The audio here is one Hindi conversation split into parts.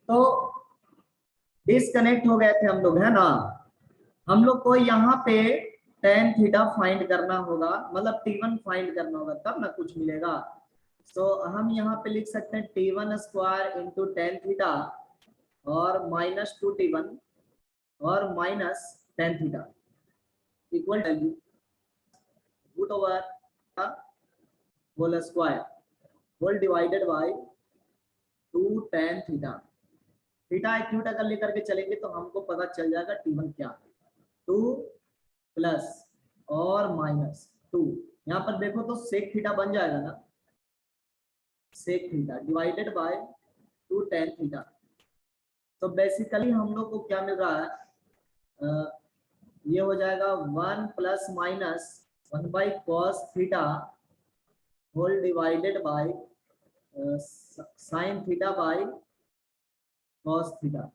तो डिस्कनेक्ट हो गए थे हम लोग, है ना। हम लोग को यहाँ पे टेन थीटा फाइंड करना होगा, मतलब टी1 फाइंड करना होगा, तब ना कुछ मिलेगा। सो हम यहाँ पे लिख सकते हैं टी1 स्क्वायर इंटू टेन थीटा और माइनस 2t1 और minus tan theta equal value root over whole square whole divided by 2 tan theta. Theta acute अगर लेकर के चलेंगे तो हमको पता चल जाएगा टी1 क्या है। 2 प्लस और माइनस 2, यहाँ पर देखो तो सेक थीटा बन जाएगा ना, sec theta divided by 2 tan theta. तो बेसिकली हम लोग को क्या मिल रहा है, ये हो जाएगा 1 plus minus 1 by cos theta whole divided by sine theta by cos theta.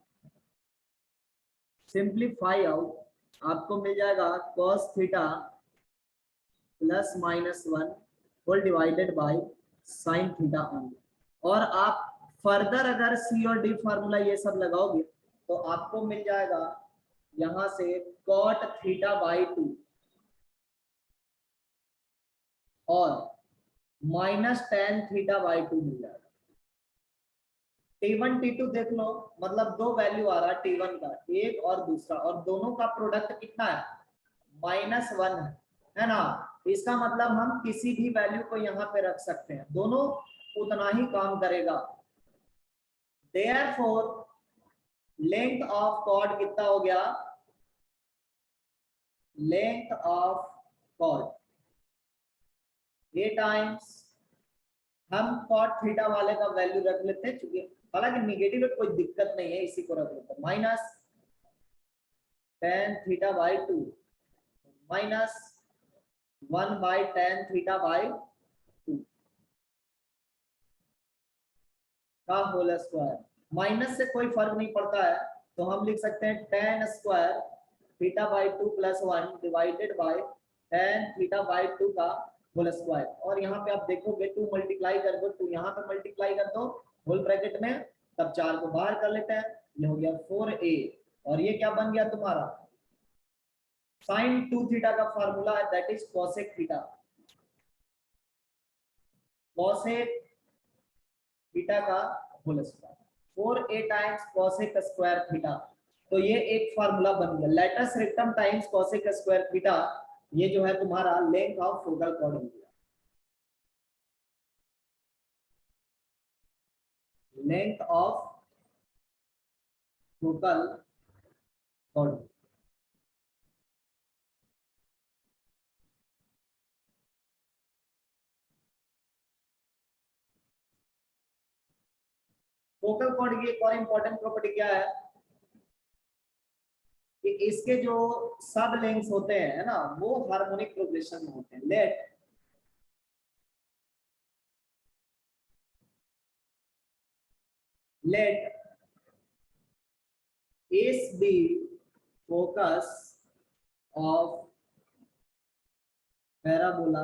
Simplify out आपको मिल जाएगा cos theta plus minus 1 whole divided by sine theta on. और आप फर्दर अगर सी और डी फार्मूला ये सब लगाओगे तो आपको मिल जाएगा यहां से कॉट थीटा बाई 2 और माइनस टेन थीटा बाई 2 मिल जाएगा। टी1 टी2 देख लो, मतलब दो वैल्यू आ रहा है टी1 का, एक और दूसरा, और दोनों का प्रोडक्ट कितना है, -1 है ना। इसका मतलब हम किसी भी वैल्यू को यहाँ पे रख सकते हैं, दोनों उतना ही काम करेगा। देयरफॉर लेंथ ऑफ कॉर्ड कितना हो गया, length of chord A times, हम कॉट थीटा वाले का वैल्यू रख लेते हैं, चूंकि हालांकि निगेटिव में कोई दिक्कत नहीं है, इसी को रख लेते हैं, minus tan theta by 2 minus 1 by tan theta by 2 का होल स्क्वायर। माइनस से कोई फर्क नहीं पड़ता है, तो हम लिख सकते हैं ten square theta by 2 plus 1 divided by tan theta by 2 का होल स्क्वायर। और यहाँ पे आप देखोगे 2 मल्टीप्लाई कर दो, 2 यहाँ पे मल्टीप्लाई कर दो होल ब्रैकेट में, तब 4 को बाहर कर लेते हैं, ये हो गया 4a। और ये क्या बन गया तुम्हारा, साइन 2 थीटा का फार्मूला है, that is cosec theta, cosec theta का whole square 4a times cosec square theta. तो ये एक फार्मूला बन गया, latus rectum times cosec square theta, ये जो है तुम्हारा लेंथ ऑफ फोकल कॉर्ड हो गया, length of focal cord. Focal cord की एक और इंपॉर्टेंट प्रॉपर्टी क्या है कि इसके जो सब लेंथ होते हैं ना, वो हार्मोनिक प्रोग्रेशन में होते हैं। Let S be focus of parabola,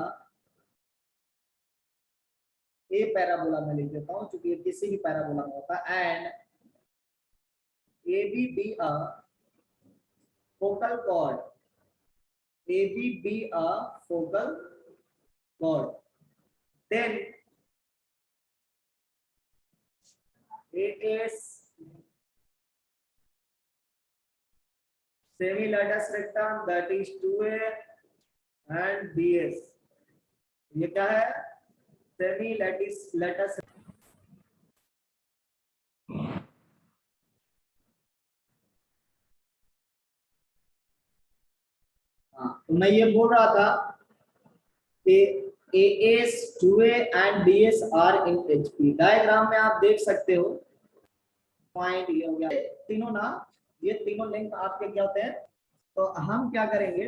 a parabola में लिख देता हूं क्योंकि किसी भी पैराबोला में होता है, and A B be a focal chord, A B be a focal chord, then it is semi-latus rectum, that is 2a and bs। ये क्या है, सेमी लैटिस लेटस। हाँ, तो मैं ये बोल रहा था कि AS 2A and DS are in HP। Diagram में आप देख सकते हो, पॉइंट ये हो गया, तीनों ना, ये तीनों लिंक आपके क्या होते हैं। तो हम क्या करेंगे,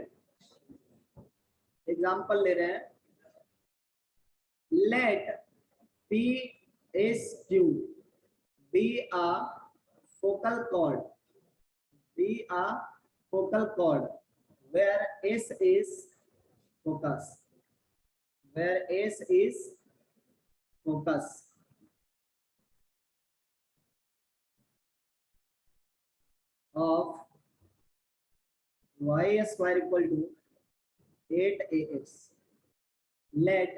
एग्जांपल ले रहे हैं, late PSQ be a focal cord, be a focal cord where S is focus, where S is focus, of y square equal to 8ax, let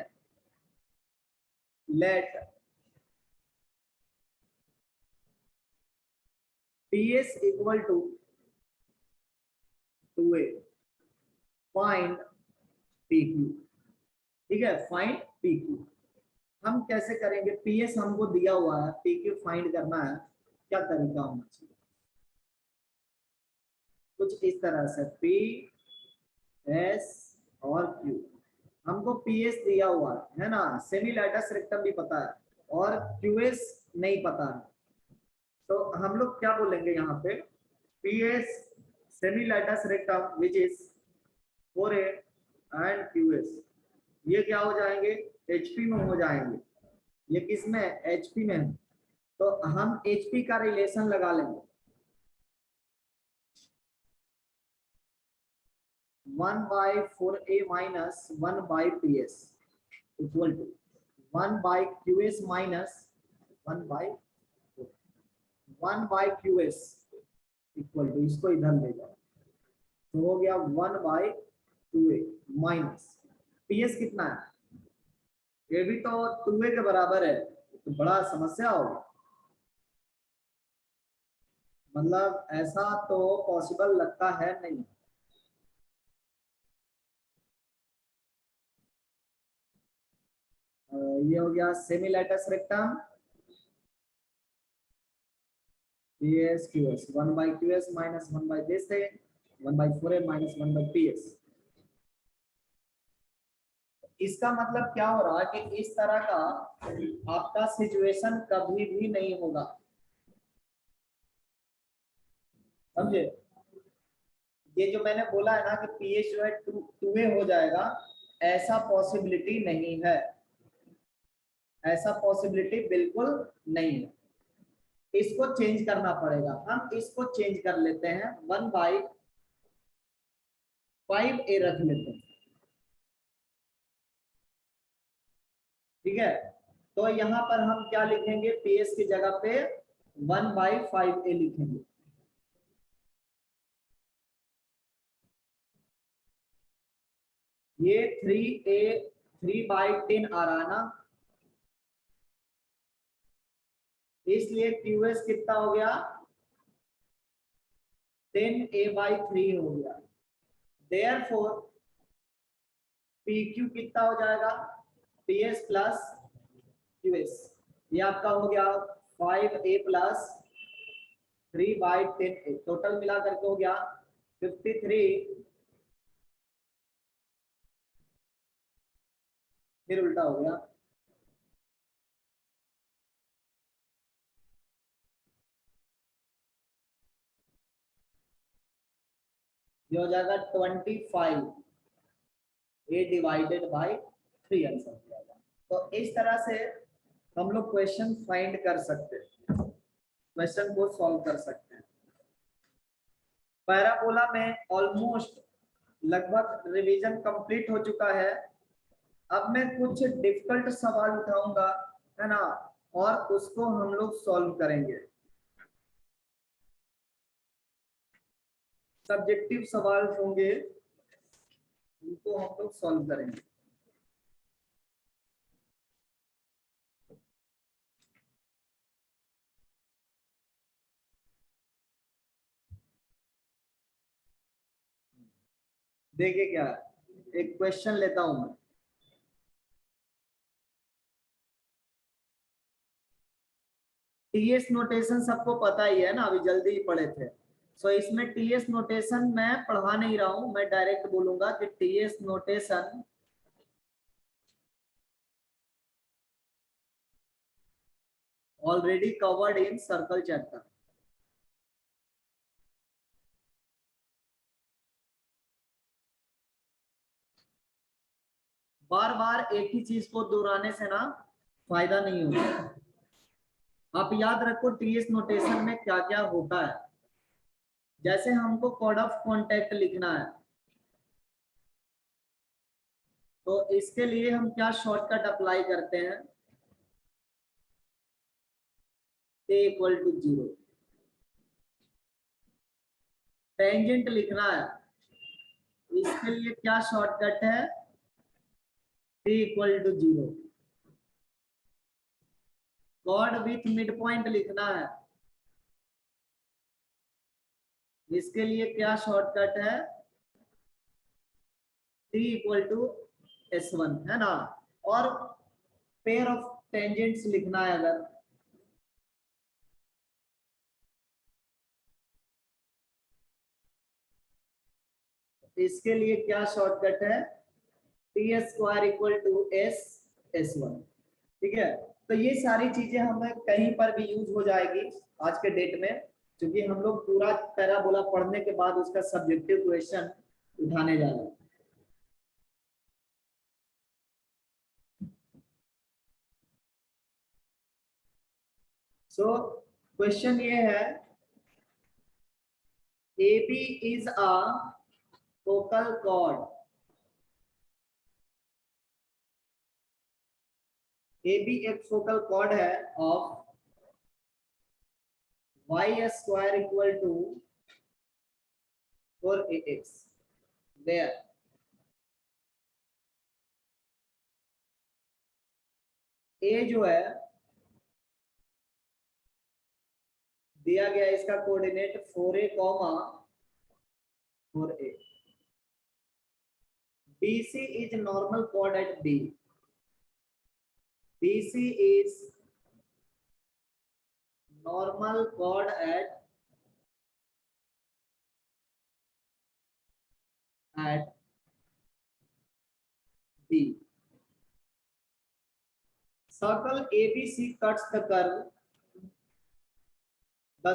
ps equal to 2a, find pq। ठीक है, फाइंड pq। हम कैसे करेंगे? ps हमको दिया हुआ है, pq फाइंड करना है, क्या तरीका होना चाहिए? कुछ इस तरह से ps और q। हमको ps दिया हुआ है ना, सेमी लैटस रेक्टम भी पता है और qs नहीं पता है, तो हम लोग क्या बोलेंगे यहाँ पे? ps semi latus rectum which is 4a and qs, ये क्या हो जाएंगे? HP में हो जाएंगे। ये किस में? HP में है। तो हम HP का रिलेशन लगा लेंगे, 1/4a minus 1/ps equal to 1/qs minus 1/qs equal to, इसको इधर ले जाओ तो हो गया 1/2a माइनस ps कितना है? ये भी तो 2a के बराबर है, तो बड़ा समस्या होगा। मतलब ऐसा तो पॉसिबल लगता है नहीं। ये हो गया semi latus rectum ps qs, 1/qs minus 1/this है 1/4a माइनस 1/ps। इसका मतलब क्या हो रहा है कि इस तरह का आपका सिचुएशन कभी भी नहीं होगा, समझे? ये जो मैंने बोला है ना कि pH जो है 2a हो जाएगा, ऐसा पॉसिबिलिटी नहीं है, ऐसा पॉसिबिलिटी बिल्कुल नहीं है। इसको चेंज करना पड़ेगा, हम इसको चेंज कर लेते हैं, 1/5a रख लेते हैं। ठीक है, तो यहाँ पर हम क्या लिखेंगे? pH की जगह पे 1/5a लिखेंगे। ये 3/10 आ रहा है ना, इसलिए QS कितना हो गया? 10a/3 हो गया। Therefore PQ कितना हो जाएगा? PS प्लस QS, ये आपका हो गया 5a प्लस 3/10a, टोटल मिला करके हो गया 53, फिर उल्टा हो गया, ये हो जाएगा 25a डिवाइडेड बाई 3 आंसर हो जाएगा। तो इस तरह से हम लोग क्वेश्चन फाइंड कर सकते हैं, क्वेश्चन को सॉल्व कर सकते हैं। पैराबोला में ऑलमोस्ट लगभग रिवीजन कंप्लीट हो चुका है। अब मैं कुछ डिफिकल्ट सवाल उठाऊंगा, है ना, और उसको हम लोग सॉल्व करेंगे। सब्जेक्टिव सवाल होंगे, उनको हम लोग सॉल्व करेंगे। देखिए क्या, एक क्वेश्चन लेता हूं मैं। टीएस नोटेशन सबको पता ही है ना, अभी जल्दी ही पढ़े थे। सो इसमें टीएस नोटेशन मैं पढ़ा नहीं रहा हूं, मैं डायरेक्ट बोलूंगा कि TS notation already covered in circle chapter. बार बार एक ही चीज को दोहराने से ना फायदा नहीं होता। आप याद रखो टीएस नोटेशन में क्या क्या होता है। जैसे हमको कोड ऑफ कॉन्टेक्ट लिखना है, तो इसके लिए हम क्या शॉर्टकट अप्लाई करते हैं? a = 0। टेंजेंट लिखना है, इसके लिए क्या शॉर्टकट है, t equal to 0। Chord with mid point लिखना है, इसके लिए क्या शॉर्टकट है, t इक्वल टू s1, है ना। और पेयर ऑफ टेंजेंट्स लिखना है अगर, इसके लिए क्या शॉर्टकट है, T square equal to S s1। ठीक है, तो ये सारी चीजें हमें कहीं पर भी यूज हो जाएगी आज के डेट में, क्योंकि हम लोग पूरा पैराबोला पढ़ने के बाद उसका सब्जेक्टिव क्वेश्चन उठाने जा रहे हैं। सो क्वेश्चन ये है, AB is a focal chord, AB एक फोकल कॉर्ड है of y square equal to 4ax, where a जो है दिया गया, इसका कोऑर्डिनेट 4a, 4a। BC is normal chord at B. BC is normal chord at B. Circle ABC cuts the curve. The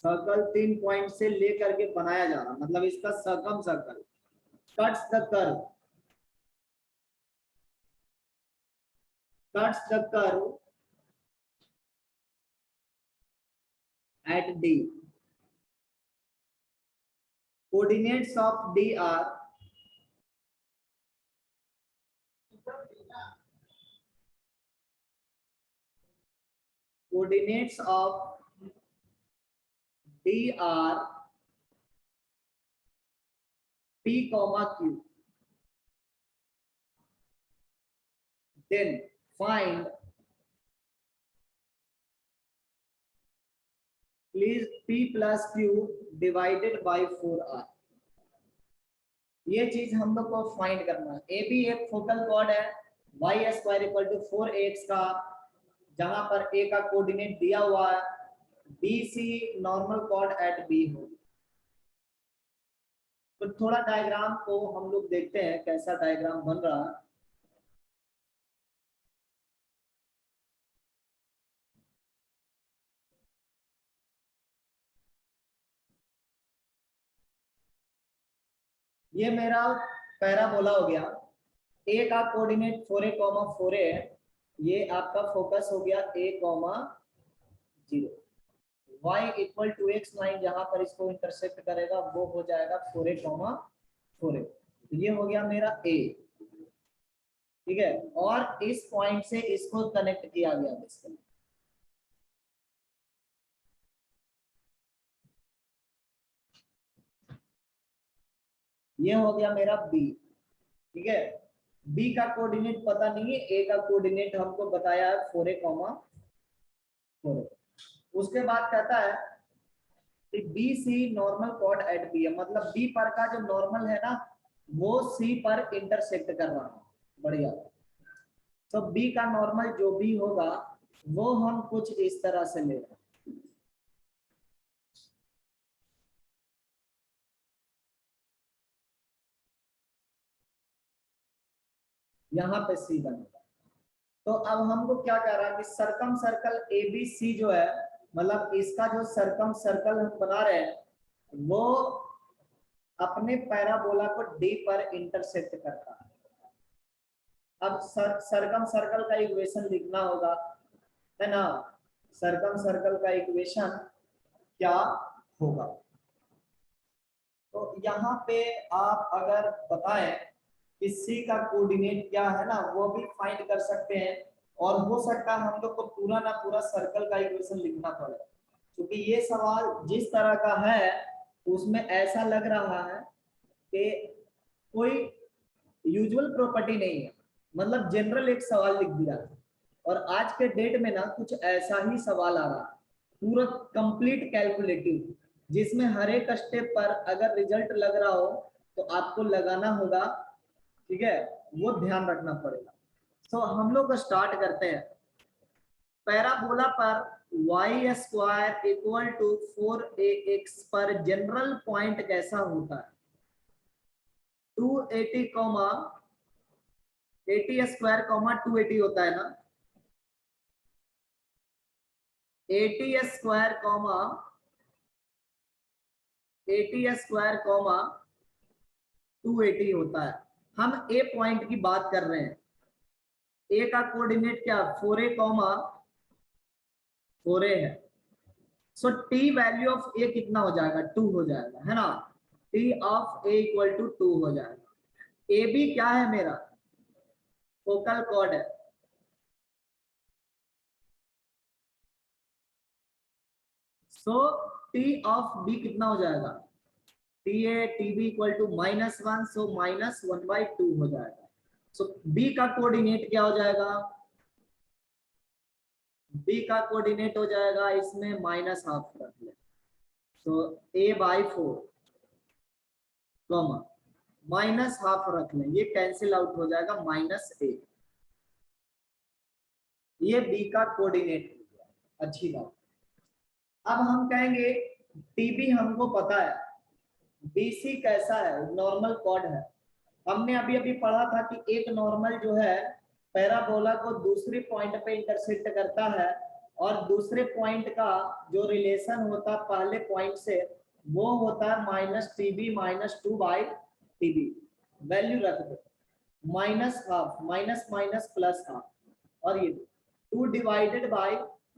circle 3 point से लेकर के बनाया जा रहा, मतलब इसका circum circle cuts the curve at D. Coordinates of D are P, Q. Then find please P plus Q divided by 4R. ये चीज हम लोग को फाइंड करना है। ए बी एक फोकल कॉर्ड है, y square equal to 4ax का, जहां पर a का कोऑर्डिनेट दिया हुआ है, BC normal chord at B हो। तो थोड़ा डायग्राम को हम लोग देखते हैं कैसा डायग्राम बन रहा है। ये मेरा पैराबोला हो गया, a का कोऑर्डिनेट 4a, 4a है, ये आपका फोकस हो गया a, 0। y equal to x line जहां पर इसको इंटरसेक्ट करेगा वो हो जाएगा 4a, 4a। तो ये हो गया मेरा a, ठीक है। और इस पॉइंट से इसको कनेक्ट किया गया बेसिकली, ये हो गया मेरा b, ठीक है। b का कोऑर्डिनेट पता नहीं है, a का कोऑर्डिनेट हमको बताया है 4a, 4a। उसके बाद कहता है कि BC normal chord at B है, मतलब B पर का जो नॉर्मल है ना वो C पर इंटरसेक्ट कर रहा है। बढ़िया, तो B का नॉर्मल जो भी होगा वो हम कुछ इस तरह से ले रहे हैं, यहाँ पे C बनेगा। तो अब हमको क्या कह रहा है कि सरकम सर्कल ABC जो है, मतलब इसका जो सरकम सर्कल हम बना रहे हैं वो अपने पैराबोला को D पर इंटरसेक्ट करता है। अब सरकम सर्कल का इक्वेशन लिखना होगा, है ना। सरकम सर्कल का इक्वेशन क्या होगा, तो यहाँ पे आप अगर बताएं कि C का कोऑर्डिनेट क्या है ना वो भी फाइंड कर सकते हैं, और हो सकता है हम लोग को पूरा ना पूरा सर्कल का इक्वेशन लिखना पड़े, क्योंकि ये सवाल जिस तरह का है उसमें ऐसा लग रहा है कि कोई यूजुअल प्रॉपर्टी नहीं है, मतलब जनरल एक सवाल लिख दिया है। और आज के डेट में ना कुछ ऐसा ही सवाल आ रहा है, पूरा कंप्लीट कैलकुलेटिव, जिसमें हर एक स्टेप पर अगर रिजल्ट लग रहा हो तो आपको लगाना होगा, ठीक है, वो ध्यान रखना पड़ेगा। तो हम लोग स्टार्ट करते हैं। पैराबोला पर y square equal to 4ax पर जनरल पॉइंट कैसा होता है? 280 कॉमा 80 स्क्वायर कॉमा 280 होता है ना, 80 स्क्वायर कॉमा 80 स्क्वायर कॉमा 280 होता है। हम ए पॉइंट की बात कर रहे हैं। ए का कोऑर्डिनेट क्या 4a कॉमा 4a है। So T value of A कितना हो जाएगा 2 हो जाएगा, है ना। T of A equal to 2 हो जाएगा। ए बी क्या है मेरा फोकल कॉर्ड है। सो टी ऑफ बी कितना हो जाएगा T A T B equal to -1, so -1/2 हो जाएगा। सो बी का कोऑर्डिनेट क्या हो जाएगा, बी का कोऑर्डिनेट हो जाएगा इसमें -½ रख ले, तो a/4 कॉमा -½ रख लें, ये कैंसिल आउट हो जाएगा -a। ये बी का कोऑर्डिनेट हो गया, अच्छी बात। अब हम कहेंगे टीबी हमको पता है, बीसी कैसा है नॉर्मल कॉर्ड है। हमने अभी अभी पढ़ा था कि एक नॉर्मल जो है पैराबोला को दूसरे पॉइंट पे इंटरसेक्ट करता है, और दूसरे पॉइंट का जो रिलेशन होता है पहले पॉइंट से वो होता है -TB -2/TB। वैल्यू रख दो -½ माइनस माइनस प्लस ½ और ये 2 divided by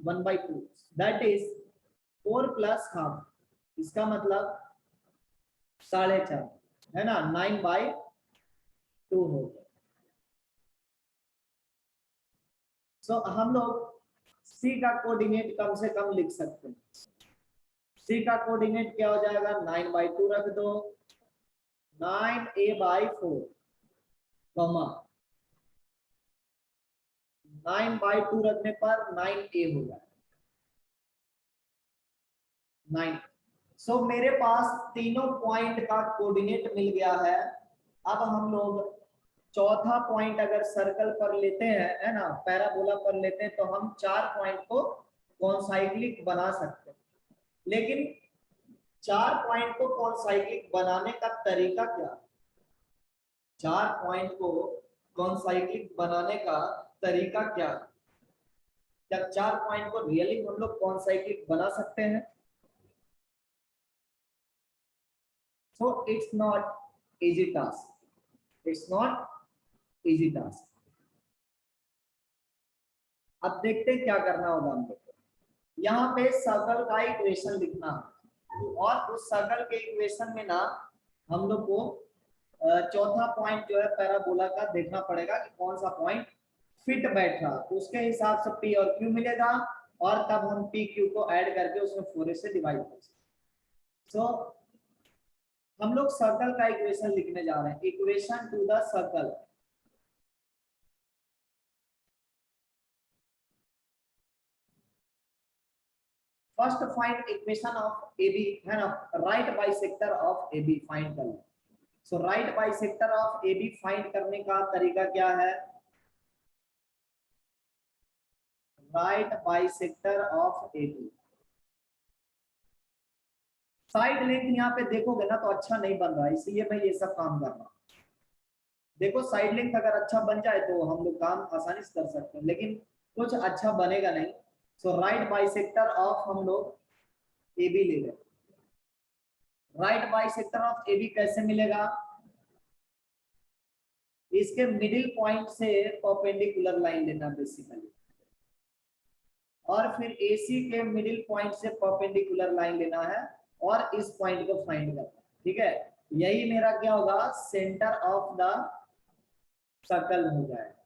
1/2 that is 4 plus ½ इसका मतलब 4.5 है ना, 9/2 हो गया। सो हम लोग सी का कोऑर्डिनेट कम से कम लिख सकते हैं। सी का कोऑर्डिनेट क्या हो जाएगा 9/2 रख दो, 9a/4 कॉमा 9/2 रखने पर 9a हो जाएगा 9। सो मेरे पास तीनों पॉइंट का कोऑर्डिनेट मिल गया है। अब हम लोग चौथा पॉइंट अगर सर्कल पर लेते हैं, है ना, पैराबोला पर लेते हैं, तो हम 4 पॉइंट को कॉन्साइक्लिक बना सकते हैं। लेकिन 4 पॉइंट को कॉन्साइक्लिक बनाने का तरीका क्या, 4 पॉइंट को कॉन्साइक्लिक बनाने का तरीका क्या, क्या 4 पॉइंट को रियली हम लोग कॉन्साइक्लिक बना सकते हैं? So it's not easy task. It's not easy task. अब देखते हैं क्या करना होगा हम लोग को। यहाँ पे सर्कल का इक्वेशन लिखना है, और उस सर्कल के इक्वेशन में ना हम लोग को चौथा पॉइंट जो है पैराबोला का देखना पड़ेगा कि कौन सा पॉइंट फिट बैठ रहा, तो उसके हिसाब से पी और क्यू मिलेगा, और तब हम पी क्यू को ऐड करके उसमें 4 से डिवाइड कर सकते। सो हम लोग सर्कल का इक्वेशन लिखने जा रहे हैं, equation to the circle. First find equation of AB, है ना, right bisector of AB find कर लो। So right bisector of AB find करने का तरीका क्या है, right bisector of AB। Side length यहाँ पे देखोगे ना तो अच्छा नहीं बन रहा है, इसलिए मैं ये सब काम कर रहा हूँ। देखो साइड लेंथ अगर अच्छा बन जाए तो हम लोग काम आसानी से कर सकते हैं, लेकिन कुछ अच्छा बनेगा नहीं। सो राइट बाइसेक्टर ऑफ हम लोग AB ले लें। राइट बाइसेक्टर ऑफ AB कैसे मिलेगा, इसके मिडिल पॉइंट से परपेंडिकुलर लाइन लेना बेसिकली, और फिर AC के मिडिल पॉइंट से परपेंडिकुलर लाइन लेना है और इस पॉइंट को फाइंड करना है, ठीक है। यही मेरा क्या होगा सेंटर ऑफ द सर्कल हो जाएगा,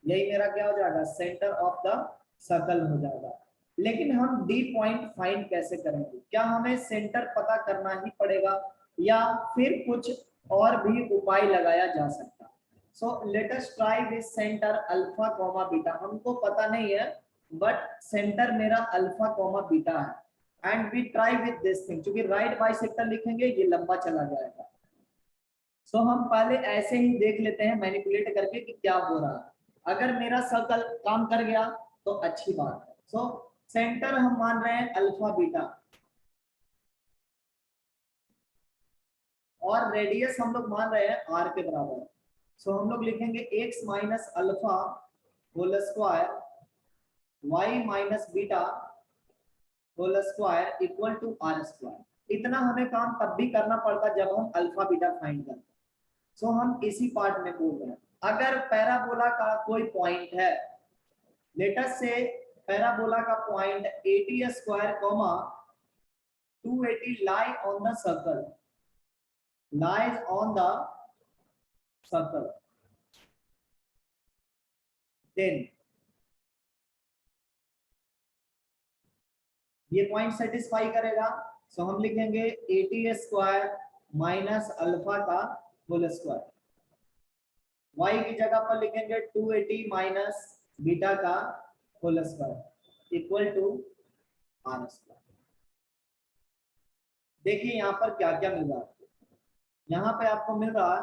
यही मेरा क्या हो जाएगा, सेंटर ऑफ द सर्कल हो जाएगा। लेकिन हम डी पॉइंट फाइंड कैसे करेंगे, क्या हमें सेंटर पता करना ही पड़ेगा या फिर कुछ और भी उपाय लगाया जा सकता है? So let us try with centre alpha comma beta. हमको पता नहीं है बट सेंटर मेरा अल्फा कॉमा बीटा है and we try with this thing. क्योंकि राइट बाइसेक्टर लिखेंगे ये लंबा चला जाएगा। सो हम पहले ऐसे ही देख लेते हैं मैनिपुलेट करके कि क्या हो रहा है। अगर मेरा सर्कल काम कर गया तो अच्छी बात है। सो सेंटर हम मान रहे हैं अल्फा बीटा और रेडियस हम लोग मान रहे हैं आर के बराबर। सो हम लोग लिखेंगे x minus alpha whole square y minus beta whole square equal to R square. इतना हमें काम तब भी करना पड़ता जब हम अल्फा बीटा फाइंड करते। सो हम इसी पार्ट में बोल रहे हैं अगर पैराबोला का कोई पॉइंट है, लेटस से पैराबोला का point 80 square comma 280 lie on the circle, lies on the circle, then ये पॉइंट सेटिस्फाई करेगा। सो हम लिखेंगे 80 स्क्वायर माइनस अल्फा का होल स्क्वायर, y की जगह पर लिखेंगे 280 माइनस बीटा का whole square equal to R square. देखिए यहाँ पर क्या क्या मिल रहा है। यहाँ पे आपको मिल रहा है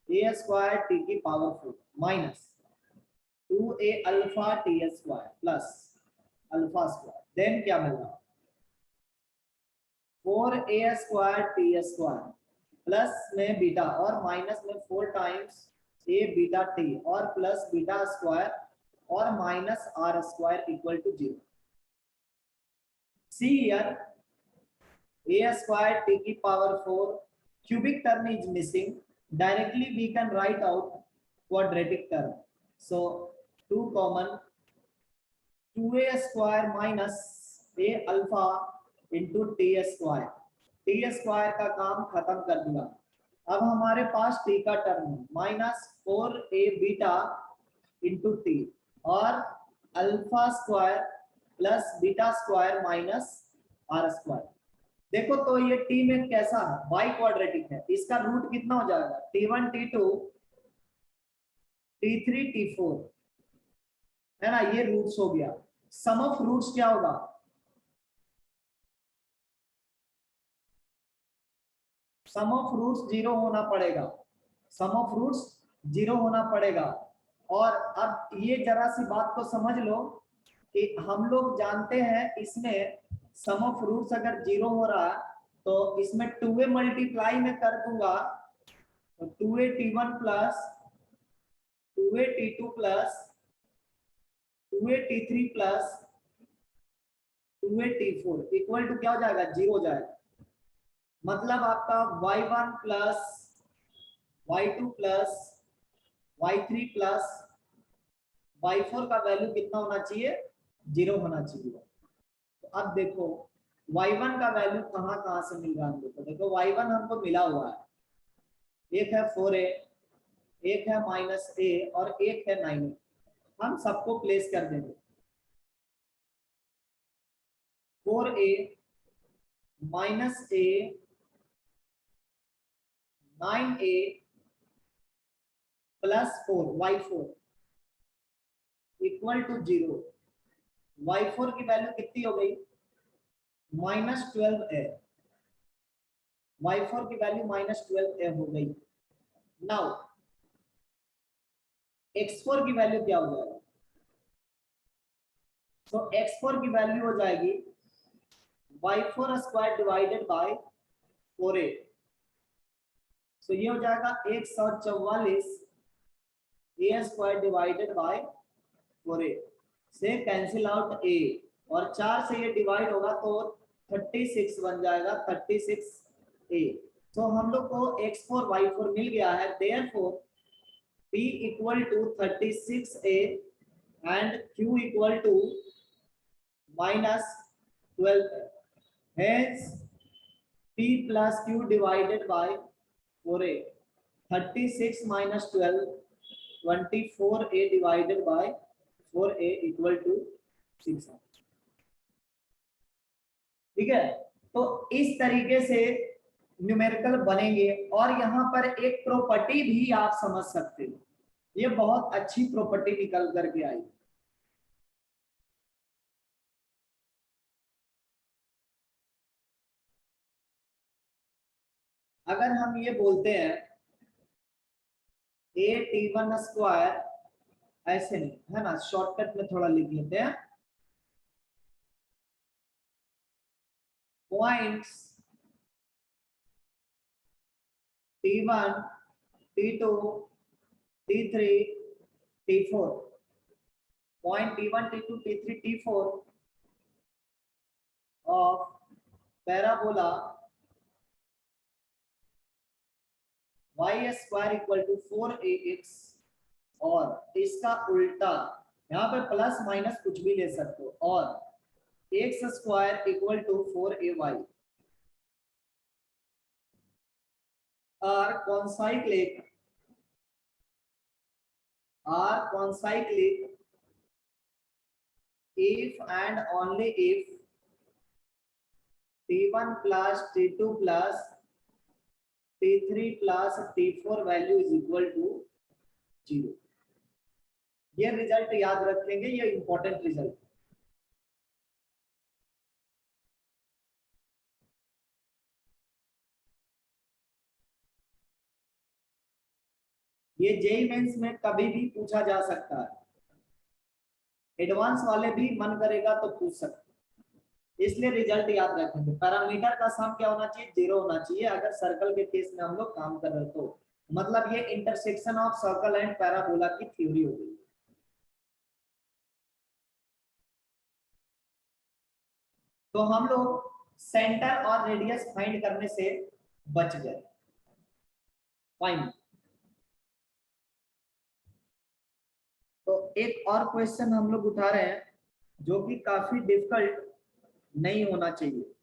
ए स्क्वायर टी की power 4 minus 2a alpha T square plus alpha square, then क्या मिल रहा है 4a square T square plus में बीटा और माइनस में 4 टाइम्स a बीटा टी और प्लस बीटा स्क्वायर और minus are square equal to 0। See here a square t की power 4 cubic term is missing, directly we can write out quadratic term. So 2 common 2a square minus a alpha into t square, t square का काम खत्म कर दिया। अब हमारे पास t का टर्म है minus 4a beta into t और alpha square plus beta square minus are square. देखो तो ये टी में कैसा है, बाई क्वाड्रेटिक है। इसका रूट कितना हो जाएगा t1 t2 t3 t4 है ना, ये रूट्स हो गया। सम ऑफ रूट्स क्या होगा, सम ऑफ रूट्स 0 होना पड़ेगा, सम ऑफ रूट्स 0 होना पड़ेगा। और अब ये जरा सी बात को समझ लो कि हम लोग जानते हैं इसमें सम ऑफ रूट्स अगर 0 हो रहा है तो इसमें 2a मल्टीप्लाई में कर दूंगा तो 2a t1 plus 2a t2 plus 2a t3 plus 2a t4 equal to क्या हो जाएगा 0 हो जाएगा। मतलब आपका y1 plus y2 plus y3 plus y4 का वैल्यू कितना होना चाहिए 0 होना चाहिए। तो अब देखो y1 का वैल्यू कहाँ से मिल रहा है हमको, देखो y1 हमको मिला हुआ है, एक है 4a, एक है माइनस a और एक है 9a। हम सबको प्लेस कर देंगे 4a minus a 9a plus 4 y4 equal to 0। y4 की वैल्यू कितनी हो गई -12a, y4 की वैल्यू -12a हो गई। नाउ x4 की वैल्यू क्या हो जाएगी, तो x4 की वैल्यू हो जाएगी y4 square divided by 4a। तो ये हो जाएगा 144 a square divided by 4a से कैंसिल आउट a और 4 से ये डिवाइड होगा तो 36 बन जाएगा 36a। तो हम लोग को x4 y4 मिल गया है, therefore p equal to 36a and q equal to -12। Hence p plus q divided by 4a, 36 minus 12 24a divided by 4a equal to 6। ठीक है, तो इस तरीके से न्यूमेरिकल बनेंगे। और यहाँ पर एक प्रॉपर्टी भी आप समझ सकते हो, ये बहुत अच्छी प्रॉपर्टी निकल करके आई। अगर हम ये बोलते हैं ए टी वन स्क्वायर, ऐसे नहीं है ना, शॉर्टकट में थोड़ा लिख लेते हैं, points T1, T2, T3, T4, point T1, T2, T3, T4 of parabola y square equal to 4ax, और इसका उल्टा यहाँ पे प्लस माइनस कुछ भी ले सकते हो, और X square equal to 4ay are concyclic if and only if T1 plus T2 plus T3 plus T4 value is equal to 0। ये रिजल्ट याद रखेंगे, ये इंपॉर्टेंट रिजल्ट। ये जेईई मेंस में कभी भी पूछा जा सकता है, एडवांस वाले भी मन करेगा तो पूछ सकते हैं, इसलिए रिजल्ट याद रखेंगे। पैरामीटर का सम क्या होना चाहिए? 0 होना चाहिए, अगर सर्कल के केस में हम लोग काम कर रहे हो तो। मतलब ये intersection of circle and parabola की थ्योरी हो गई। तो हम लोग सेंटर और रेडियस फाइंड करने से बच गए। फाइन, तो एक और क्वेश्चन हम लोग उठा रहे हैं जो कि काफी डिफिकल्ट नहीं होना चाहिए।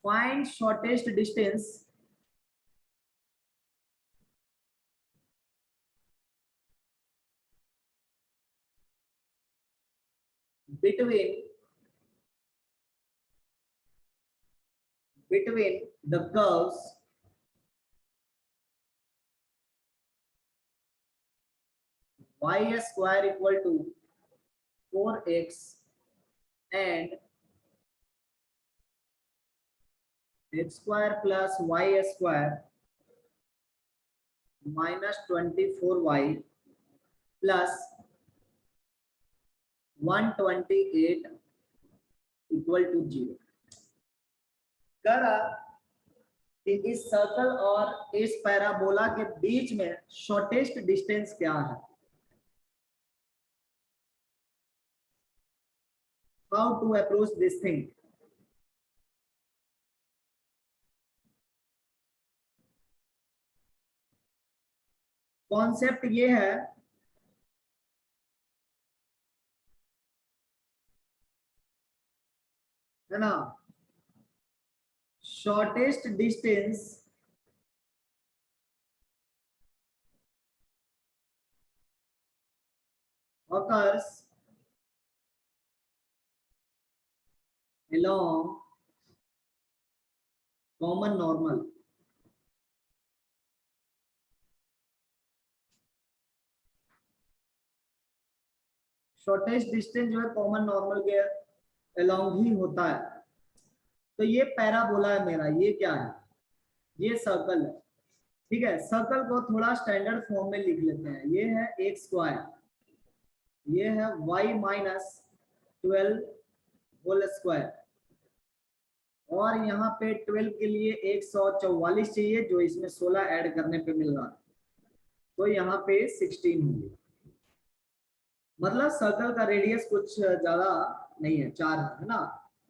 Find shortest distance between the curves y square equal to 4x and x square plus y square minus 24y plus 128 equal to 0। करा कि इस सर्कल और इस पैराबोला के बीच में शॉर्टेस्ट डिस्टेंस क्या है, how to approach this thing. Concept ये है ना, shortest distance occurs along common normal। Shortest distance जो है कॉमन नॉर्मल के अलोंग ही होता है। तो ये पैराबोला है मेरा, ये क्या है? ये सर्कल है। ठीक है, सर्कल को थोड़ा स्टैंडर्ड फॉर्म में लिख लेते हैं। ये है एक्स स्क्वायर, ये है वाई माइनस 12 होल स्क्वायर, और यहाँ पे 12 के लिए 144 चाहिए, जो इसमें 16 ऐड करने पे मिल रहा है, तो यहाँ पे 16 होंगे। मतलब सर्कल का रेडियस कुछ ज्यादा नहीं है, 4 है ना,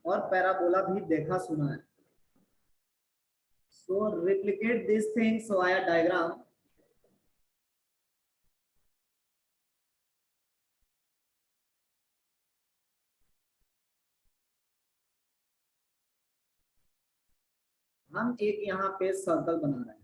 और पैराबोला भी देखा सुना है। So replicate this things via diagram. हम एक यहाँ पे सर्कल बना रहे हैं।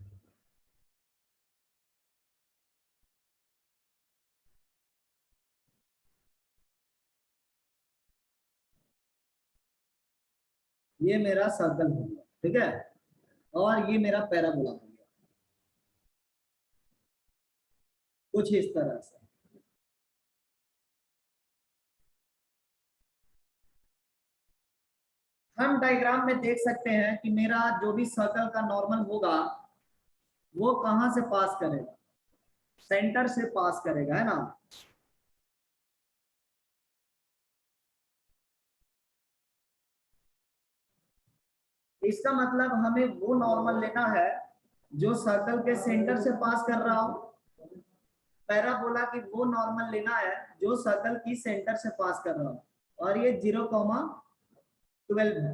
ये मेरा सर्कल हो गया, ठीक है, और ये मेरा पैराबोला हो गया, कुछ इस तरह से। हम डायग्राम में देख सकते हैं कि मेरा जो भी सर्कल का नॉर्मल होगा वो कहां से पास करेगा, सेंटर से पास करेगा, है ना। इसका मतलब हमें वो नॉर्मल लेना है जो सर्कल के सेंटर से पास कर रहा हो, पैराबोला की वो नॉर्मल लेना है जो सर्कल की सेंटर से पास कर रहा हो, और ये 0,12 है।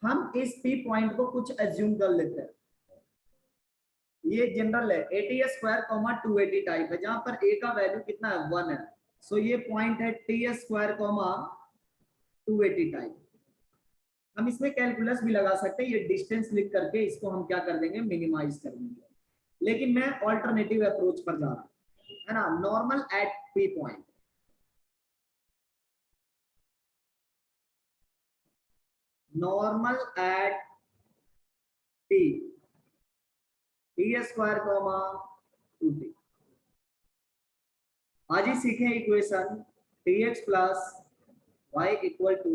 हम इस P पॉइंट को कुछ एज्यूम कर लेते हैं, ये जनरल है, 80 स्क्वायर 280 टाइप है, जहां पर a का वैल्यू कितना है 1 है। सो ये पॉइंट है t स्क्वायर 280 टाइप। हम इसमें कैलकुलस भी लगा सकते हैं, ये डिस्टेंस लिख करके इसको हम क्या कर देंगे, मिनिमाइज कर देंगे, लेकिन मैं ऑल्टरनेटिव अप्रोच पर जा रहा हूं, है ना। Normal at P point, normal at P, t square 2t। आज ही सीखें equation tx plus y equal to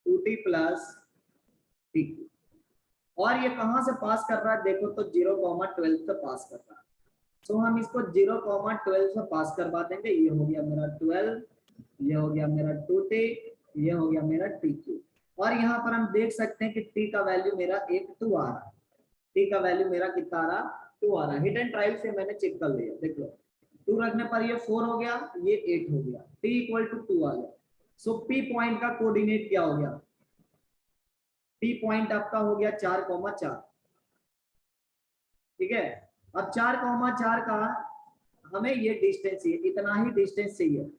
2t plus t, और ये कहां से पास कर रहा है देखो तो 0,12 से पास कर रहा है। सो हम इसको 0,12 से पास करवा देंगे, ये हो गया मेरा 12, ये हो गया मेरा 2t, ये हो गया मेरा tq, और यहाँ पर हम देख सकते हैं कि t का वैल्यू मेरा 2 आ रहा है, t का वैल्यू मेरा कितना आ रहा, 2 आ रहा है। हिट एंड ट्रायल से मैंने चेक कर लिया, देख लो 2 रखने पर ये 4 हो गया, ये 8 हो गया, t इक्वल टू 2 आ गया। सो P पॉइंट का कोऑर्डिनेट क्या हो गया, P पॉइंट आपका हो गया 4,4, ठीक है। अब 4,4 का हमें ये डिस्टेंस चाहिए, इतना ही डिस्टेंस चाहिए,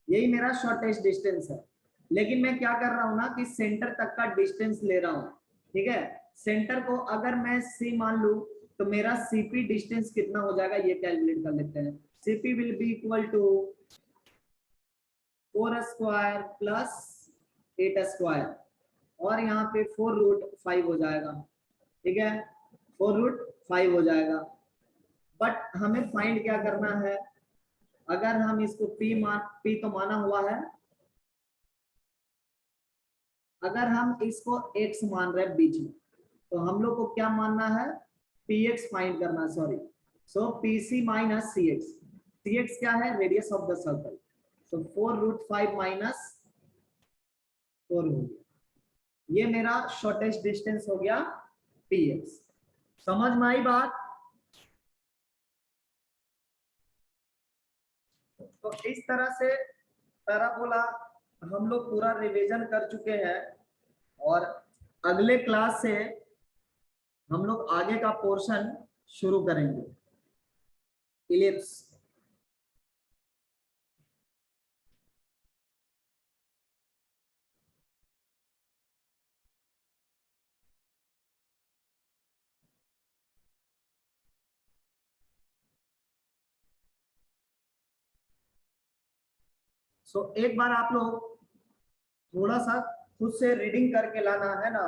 यही मेरा शॉर्टेस्ट डिस्टेंस है, लेकिन मैं क्या कर रहा हूं ना कि सेंटर तक का डिस्टेंस ले रहा हूं, ठीक है। सेंटर को अगर मैं C मान लूं तो मेरा CP डिस्टेंस कितना हो जाएगा, ये कैलकुलेट कर लेते हैं। CP will be equal to 4 square plus 8 square, और यहाँ पे 4√5 हो जाएगा, ठीक है, 4√5 हो जाएगा। बट हमें फाइंड क्या करना है, अगर हम इसको P तो माना हुआ है, अगर हम इसको x मान रहे हैं बीच में, तो हम लोग को क्या मानना है, px फाइंड करना, सॉरी। सो pc माइनस cx, cx क्या है, radius of the circle, so 4√5 minus 4 हो गया, ये मेरा शॉर्टेस्ट डिस्टेंस हो गया px। समझ में आई बात। तो इस तरह से पैराबोला हम लोग पूरा रिवीजन कर चुके हैं, और अगले क्लास से हम लोग आगे का पोर्शन शुरू करेंगे, इलिप्स। सो एक बार आप लोग थोड़ा सा खुद से रीडिंग करके लाना, है ना,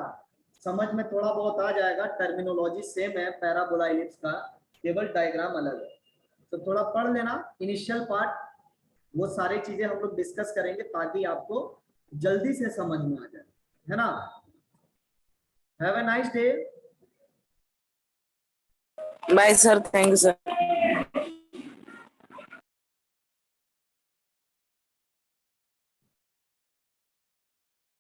समझ में थोड़ा बहुत आ जाएगा, टर्मिनोलॉजी सेम है पैराबोला इलिप्स का, केवल डायग्राम अलग है। तो थोड़ा पढ़ लेना इनिशियल पार्ट, वो सारी चीजें हम लोग डिस्कस करेंगे ताकि आपको जल्दी से समझ में आ जाए, है ना। Have a nice day. Bye sir, thank you sir.